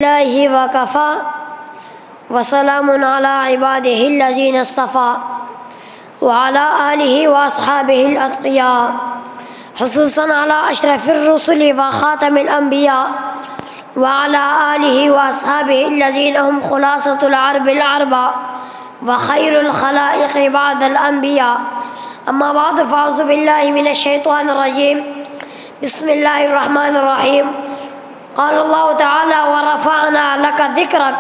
اللہ وکفا وسلام علی عبادہ الذین اصطفیٰ وعلی آلہ واصحابہ الاتقیاء خصوصاً علی اشرف الرسل وخاتم الانبیاء وعلی آلہ واصحابہ الذین هم خلاصۃ العرب العرباء وخیر الخلائق بعد الانبیاء اما بعد فاعوذ باللہ من الشیطان الرجیم بسم اللہ الرحمن الرحیم قال اللہ تعالی ورفعنا لک ذکرک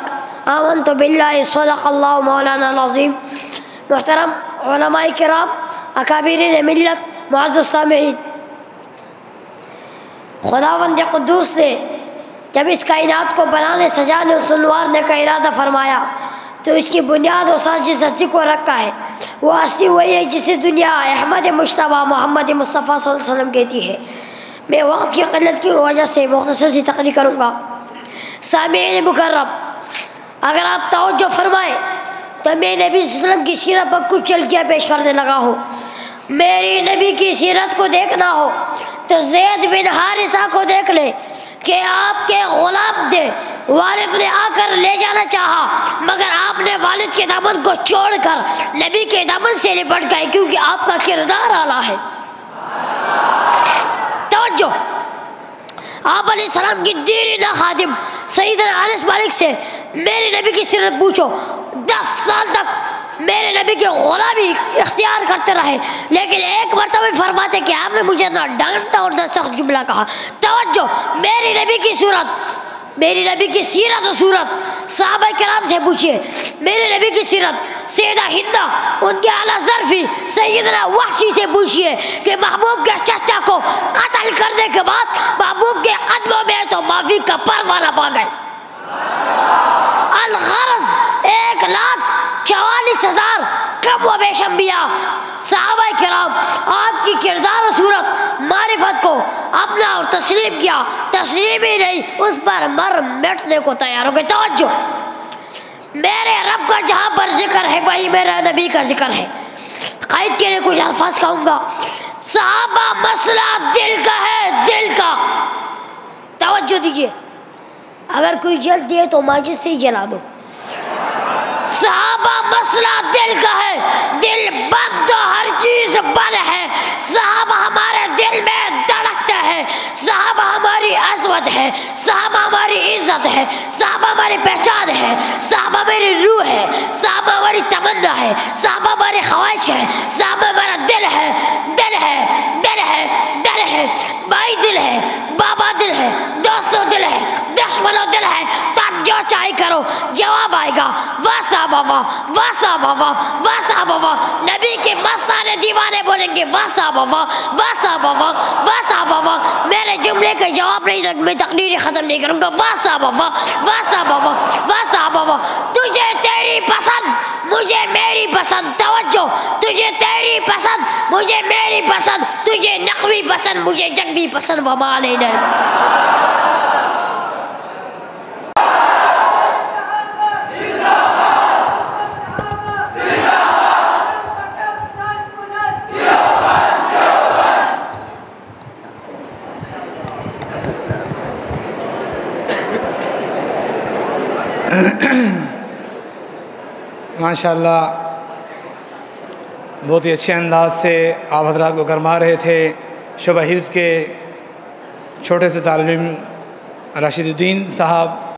آمنت باللہ صدق اللہ مولانا العظیم۔ محترم علماء کرام، اکابرین ملت، معزز سامعین، خداوند قدوس نے جب اس کائنات کو بنانے سجانے سنوارنے کا ارادہ فرمایا تو اس کی بنیاد اور ساز جس ہستی کو رکھا ہے وہ ہستی وہی ہے جسے دنیا احمد مجتبیٰ محمد مصطفیٰ صلی اللہ علیہ وسلم کہتی ہے۔ میں وقت کی قلت کی وجہ سے مختصر سی تقریر کروں گا۔ سامعین مکرم، اگر آپ توجہ فرمائیں تو میں نبی صلی اللہ علیہ وسلم کی سیرت پر کچھ جھلکیاں پیش کرنے لگا ہوں۔ میری نبی کی سیرت کو دیکھنا ہو تو زید بن حارثہ کو دیکھ لے کہ آپ کے غلام تھے، والد نے آ کر لے جانا چاہا مگر آپ نے والد کے دامن کو چھوڑ کر نبی کے دامن سے لپٹ گئے کیونکہ آپ کا کردار اعلیٰ ہے۔ توجہ، آپ علیہ السلام کی دیرینہ خادم سیدنا انس مالک سے میرے نبی کی سیرت پوچھو، 10 سال تک میرے نبی کی غلامی اختیار کرتے رہے لیکن ایک مرتبہ فرماتے کہ آپ نے مجھے نہ ڈانٹا اور نہ سخت جملہ کہا۔ توجہ، میری نبی کی صورت، میری نبی کی سیرت و صورت صحابہ کرام سے پوچھئے۔ میرے نبی کی سیرت سیدہ ہندہ، ان کے اعلیٰ ظرفی سیدنا وحشی سے پوچھئے کہ محبوب کے چچا کو قتل کرنے کے بعد محبوب کے قدموں میں تو معافی کا پروانہ پا گئے۔ الغرض 1,44,000 کم و بیش انبیاء صحابہ کرام آپ کی کردار و صورت معرفت کو اپنا اور تسلیم کیا، تسلیم ہی نہیں اس پر مر مٹنے کو تیار ہو گئے۔ توجہ، میرے رب کا جہاں پر ذکر ہے وہی میرا نبی کا ذکر ہے۔ قائد کے لیے کچھ الفاظ کہوں گا۔ صحابہ مسئلہ دل کا ہے، دل کا۔ توجہ دیجئے، اگر کوئی جل دیے تو ماجد سے ہی جلا دو۔ صحابہ مسئلہ دل کا ہے، دل بند تو ہر چیز بند ہے۔ صحابہ ہمارے دل میں دھڑکتے ہیں، صحابہ ہماری عظمت ہے، صحابہ ہماری عزت ہے، صحابہ ہماری پہچان ہے، صحابہ میری روح ہے، صحابہ ہماری تمنا ہے، صحابہ ہماری خواہش ہے، صحابہ ہمارا دل ہے، دل ہے، دل ہے، دل ہے، بھائی دل ہے، بابا دل ہے، دوستوں دل ہے، دشمنوں دل ہے۔ تب جو چاہے کرو جواب آئے گا، واسا بابا، واسا بابا، واسا بابا۔ نبی کے مستانے دیوانے بولیں گے واسا بابا، واسا بابا، واسا بابا۔ میرے جملے کے جواب نہیں تک میں تقریر ختم نہیں کروں گا۔ واسا بابا، واسا بابا، واسا بابا۔ تجھے تیری پسند، مجھے میری پسند۔ توجہ، تجھے تیری پسند، مجھے میری پسند، تجھے نقوی پسند، مجھے جنگی پسند۔ وما علینا۔ ماشاءاللہ بہت ہی اچھے انداز سے آپ حضرات کو گرما رہے تھے۔ شعبہ حفظ کے چھوٹے سے طالب علم راشد الدین صاحب